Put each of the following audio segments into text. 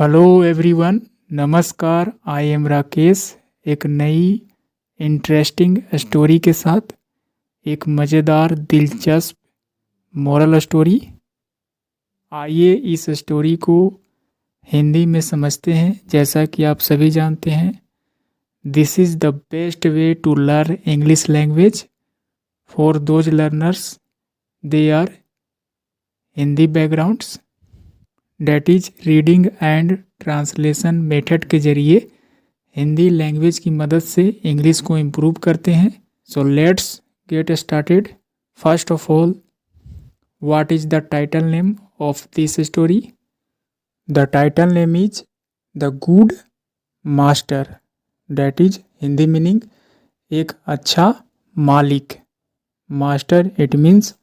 Hello everyone, नमस्कार। I am Rakesh, एक नई इंटरेस्टिंग स्टोरी के साथ, एक मज़ेदार दिलचस्प मोरल स्टोरी। आइए इस स्टोरी को हिंदी में समझते हैं। जैसा कि आप सभी जानते हैं, this is the best way to learn English language for those learners they are Hindi backgrounds, that is reading and translation method के जरिए हिंदी लैंग्वेज की मदद से इंग्लिश को इम्प्रूव करते हैं। So let's get started. First of all, what is the title name of this story? The title name is the good master, that is Hindi meaning एक अच्छा मालिक। Master it means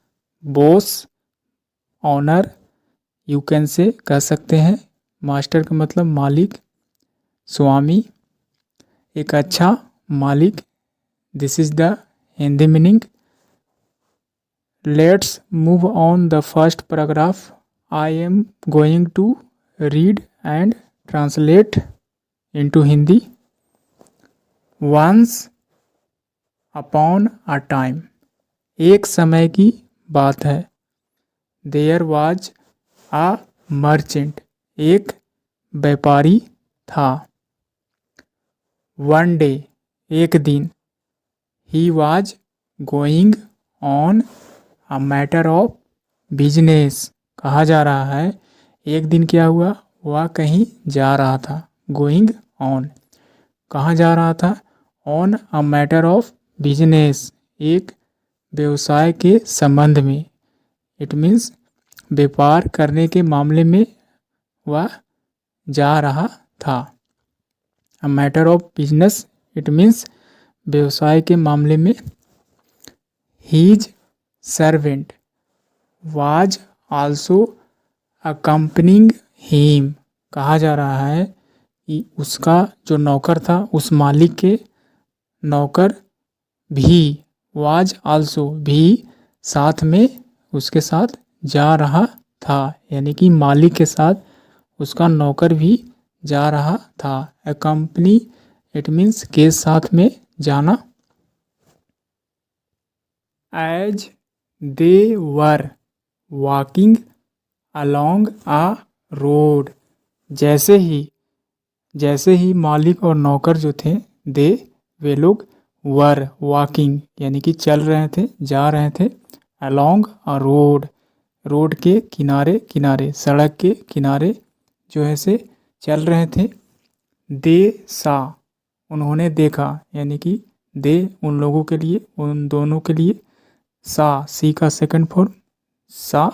boss, honour, you can say कह सकते हैं। Master का मतलब मालिक, स्वामी, एक अच्छा मालिक। This is the Hindi meaning. Let's move on the first paragraph. I am going to read and translate into Hindi. Once upon a time, एक समय की बात है। देयर वाज आ मर्चेंट, एक व्यापारी था। वन डे, एक दिन। He was going on a matter of business, कहा जा रहा है एक दिन क्या हुआ, वह कहीं जा रहा था। गोइंग ऑन, कहाँ जा रहा था? On a matter of business, एक व्यवसाय के संबंध में। इट मीन्स व्यापार करने के मामले में वह जा रहा था। A matter of business it means व्यवसाय के मामले में। His servant was also accompanying him, कहा जा रहा है कि उसका जो नौकर था, उस मालिक के नौकर भी, वाज आल्सो भी, साथ में उसके साथ जा रहा था। यानी कि मालिक के साथ उसका नौकर भी जा रहा था। अकम्पनी इट मीन्स के साथ में जाना। As they were walking along a road, जैसे ही मालिक और नौकर जो थे, दे वे लोग, वर वॉकिंग यानी कि चल रहे थे, जा रहे थे। अलोंग अ रोड, रोड के किनारे किनारे, सड़क के किनारे जो है से चल रहे थे। दे सा, उन्होंने देखा, यानी कि दे उन लोगों के लिए, उन दोनों के लिए। सा, सी का सेकंड फॉर्म, सा,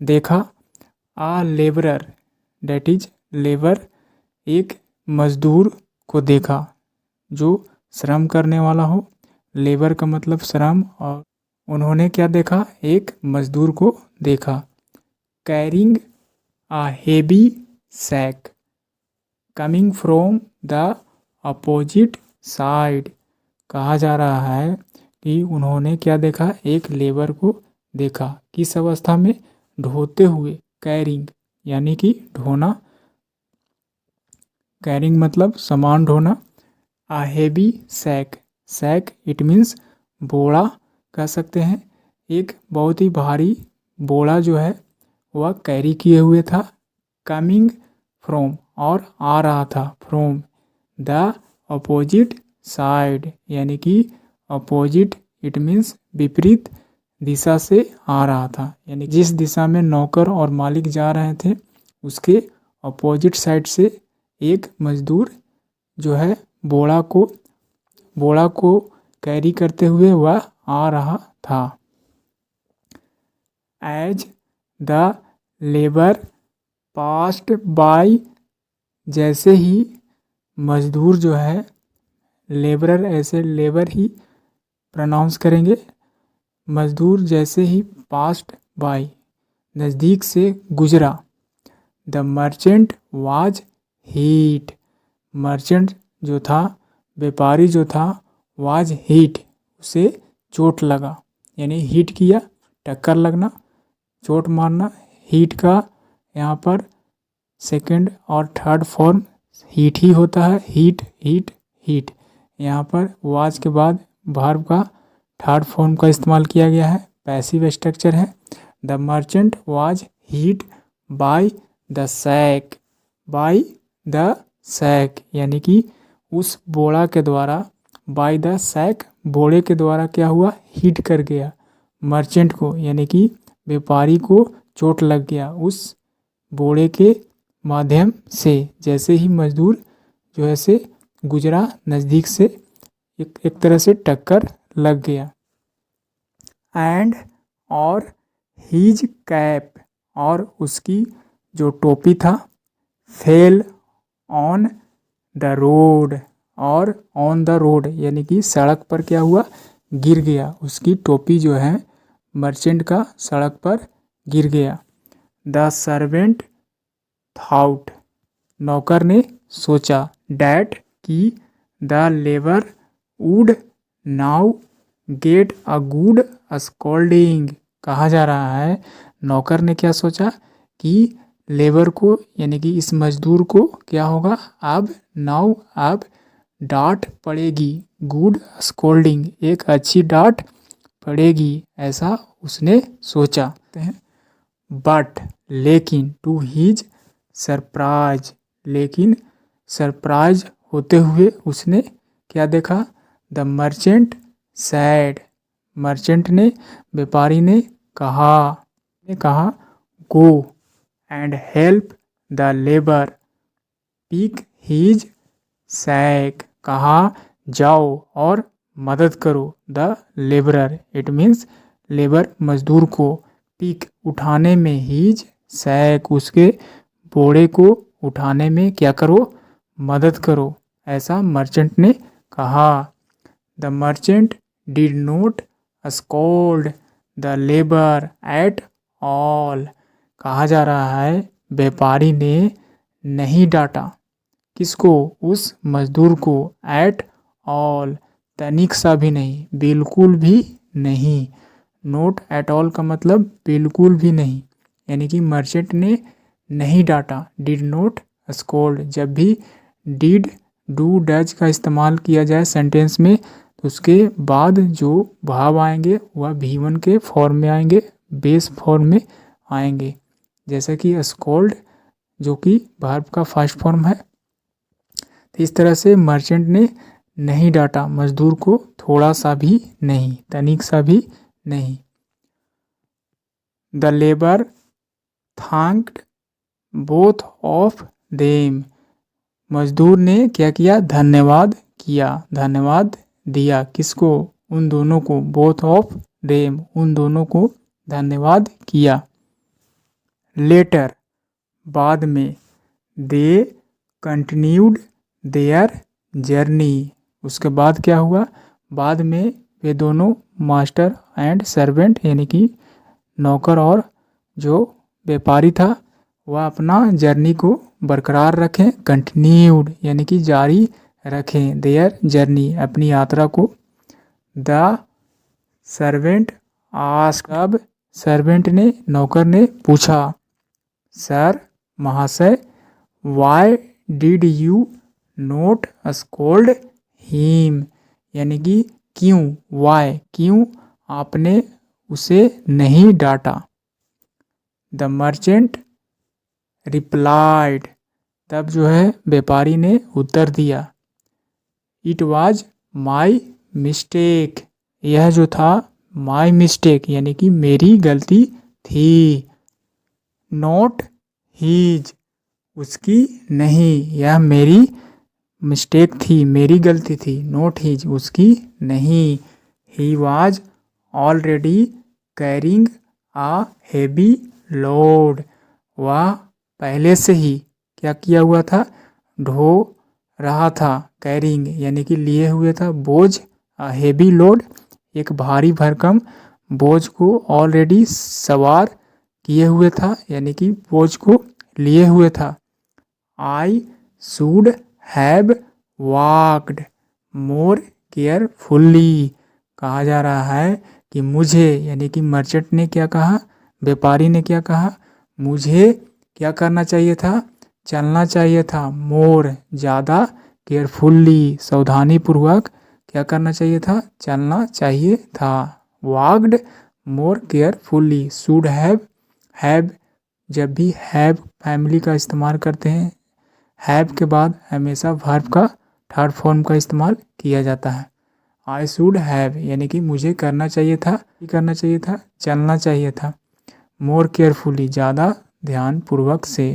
देखा। आ लेबरर, डेट इज लेबर, एक मजदूर को देखा जो श्रम करने वाला हो। लेबर का मतलब श्रम, और उन्होंने क्या देखा? एक मजदूर को देखा। Carrying a heavy sack coming from the opposite side, कहा जा रहा है कि उन्होंने क्या देखा? एक लेबर को देखा। किस अवस्था में? ढोते हुए। कैरिंग यानी कि ढोना, कैरिंग मतलब सामान ढोना। A heavy sack, sack it means बोड़ा कह सकते हैं। एक बहुत ही भारी बोड़ा जो है वह कैरी किए हुए था। कमिंग फ्रॉम, और आ रहा था, फ्रॉम द अपोजिट साइड, यानी कि अपोजिट इट मीन्स विपरीत दिशा से आ रहा था। यानी जिस दिशा में नौकर और मालिक जा रहे थे, उसके अपोजिट साइड से एक मजदूर जो है बोड़ा को कैरी करते हुए वह आ रहा था। As the labour passed by, जैसे ही मजदूर जो है, लेबरर ऐसे लेबर ही प्रोनाउंस करेंगे। मजदूर जैसे ही पास्ट बाय, नज़दीक से गुजरा। The merchant was heat, merchant जो था, व्यापारी जो था, वाज हीट, उसे चोट लगा। यानी हीट किया, टक्कर लगना, चोट मारना। हीट का यहाँ पर सेकंड और थर्ड फॉर्म हीट ही होता है, हीट हीट हीट। यहाँ पर वाज के बाद वर्ब का थर्ड फॉर्म का इस्तेमाल किया गया है, पैसिव स्ट्रक्चर है। The merchant was hit by the sack, by the sack यानी कि उस बोड़ा के द्वारा, बाय द सैक बोड़े के द्वारा क्या हुआ, हीट कर गया मर्चेंट को, यानी कि व्यापारी को चोट लग गया उस बोड़े के माध्यम से। जैसे ही मजदूर जो है से गुजरा नज़दीक से, एक तरह से टक्कर लग गया। एंड और हीज कैप, और उसकी जो टोपी था, फेल ऑन द रोड, और ऑन द रोड यानी कि सड़क पर क्या हुआ, गिर गया। उसकी टोपी जो है मर्चेंट का सड़क पर गिर गया। द सर्वेंट थाउट, नौकर ने सोचा, डैट कि the labour would now get a good scolding. कहा जा रहा है नौकर ने क्या सोचा कि लेबर को यानी कि इस मजदूर को क्या होगा, अब नाउ अब डांट पड़ेगी, गुड स्कोल्डिंग एक अच्छी डांट पड़ेगी, ऐसा उसने सोचा। बट लेकिन, टू हीज सरप्राइज, लेकिन सरप्राइज होते हुए उसने क्या देखा, द मर्चेंट सैड, मर्चेंट ने व्यापारी ने कहा go and help the labour pick his sack, कहा जाओ और मदद करो the labourer, it means labour मजदूर को, पिक उठाने में, हीज सैक उसके बोड़े को उठाने में क्या करो, मदद करो, ऐसा मर्चेंट ने कहा। The merchant did note scold the labour at all, कहा जा रहा है व्यापारी ने नहीं डांटा, किसको, उस मजदूर को, एट ऑल तनिक सा भी नहीं, बिल्कुल भी नहीं। नोट एट ऑल का मतलब बिल्कुल भी नहीं, यानी कि मर्चेंट ने नहीं डांटा, डिड नोट स्कोल्ड। जब भी डिड, डू, डज का इस्तेमाल किया जाए सेंटेंस में तो उसके बाद जो भाव आएंगे वह V1 के फॉर्म में आएंगे, बेस फॉर्म में आएंगे, जैसा कि स्कोल्ड जो कि वर्ब का फर्स्ट फॉर्म है। तो इस तरह से मर्चेंट ने नहीं डांटा मजदूर को, थोड़ा सा भी नहीं, तनिक सा भी नहीं। The labour thanked both of them, मजदूर ने क्या किया, धन्यवाद किया, धन्यवाद दिया, किसको, उन दोनों को, बोथ ऑफ देम उन दोनों को धन्यवाद किया। लेटर बाद में, दे कंटिन्यूड देयर जर्नी, उसके बाद क्या हुआ, बाद में वे दोनों मास्टर एंड सर्वेंट यानी कि नौकर और जो व्यापारी था वह अपना जर्नी को बरकरार रखें, कंटिन्यूड यानी कि जारी रखें, देयर जर्नी अपनी यात्रा को। द सर्वेंट आस्क, अब सर्वेंट ने, नौकर ने पूछा, सर महाशय, why did you note scold him, यानी कि क्यों, वाई क्यों आपने उसे नहीं डांटा। द मर्चेंट रिप्लाइड, तब जो है व्यापारी ने उत्तर दिया, इट वाज माई मिस्टेक, यह जो था माई मिस्टेक यानी कि मेरी गलती थी। नॉट हीज, उसकी नहीं, यह मेरी मिस्टेक थी, मेरी गलती थी, नॉट हीज उसकी नहीं। He was already carrying a heavy load, वह पहले से ही क्या किया हुआ था, ढो रहा था, कैरिंग यानी कि लिए हुए था, बोझ, हेवी लोड एक भारी भरकम बोझ को ऑलरेडी सवार किए हुए था यानी कि बोझ को लिए हुए था। I should have walked more carefully, कहा जा रहा है कि मुझे यानी कि मर्चेंट ने क्या कहा, व्यापारी ने क्या कहा, मुझे क्या करना चाहिए था, चलना चाहिए था, मोर ज़्यादा, केयरफुल्ली सावधानीपूर्वक, क्या करना चाहिए था, चलना चाहिए था। Walked more carefully, should have जब भी हैव फैमिली का इस्तेमाल करते हैं, हैव के बाद हमेशा वर्ब का थर्ड फॉर्म का इस्तेमाल किया जाता है। आई शुड हैव यानी कि मुझे करना चाहिए था, करना चाहिए था, चलना चाहिए था। मोर केयरफुली ज़्यादा ध्यानपूर्वक से,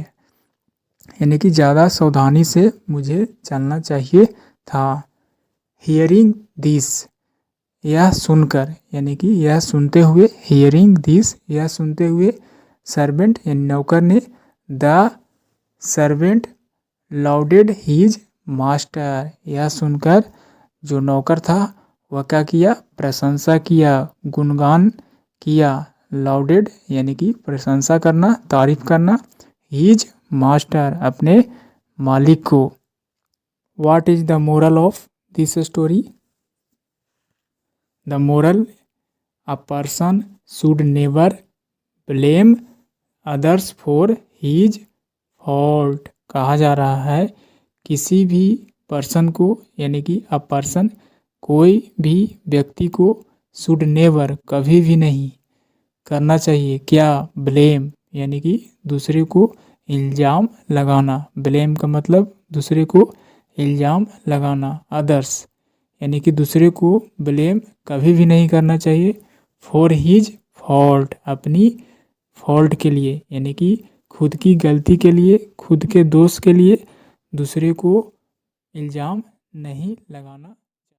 यानी कि ज़्यादा सावधानी से मुझे चलना चाहिए था। हियरिंग दिस, यह सुनकर, यानी कि यह सुनते हुए, हियरिंग दिस यह सुनते हुए, सर्वेंट यानी नौकर ने, द सर्वेंट लाउडेड हीज मास्टर, यह सुनकर जो नौकर था वह क्या किया, प्रशंसा किया, गुणगान किया। लाउडेड यानी कि प्रशंसा करना, तारीफ करना, हीज मास्टर अपने मालिक को। What is the moral of this story? The moral, a person should never blame others for his fault. कहा जा रहा है किसी भी पर्सन को, यानी कि अ पर्सन कोई भी व्यक्ति को, शुड नेवर कभी भी नहीं करना चाहिए, क्या, ब्लेम यानी कि दूसरे को इल्ज़ाम लगाना। ब्लेम का मतलब दूसरे को इल्ज़ाम लगाना। अदर्स यानी कि दूसरे को ब्लेम कभी भी नहीं करना चाहिए। फॉर हीज फॉल्ट अपनी फॉल्ट के लिए, यानी कि खुद की गलती के लिए, खुद के दोष के लिए दूसरे को इल्ज़ाम नहीं लगाना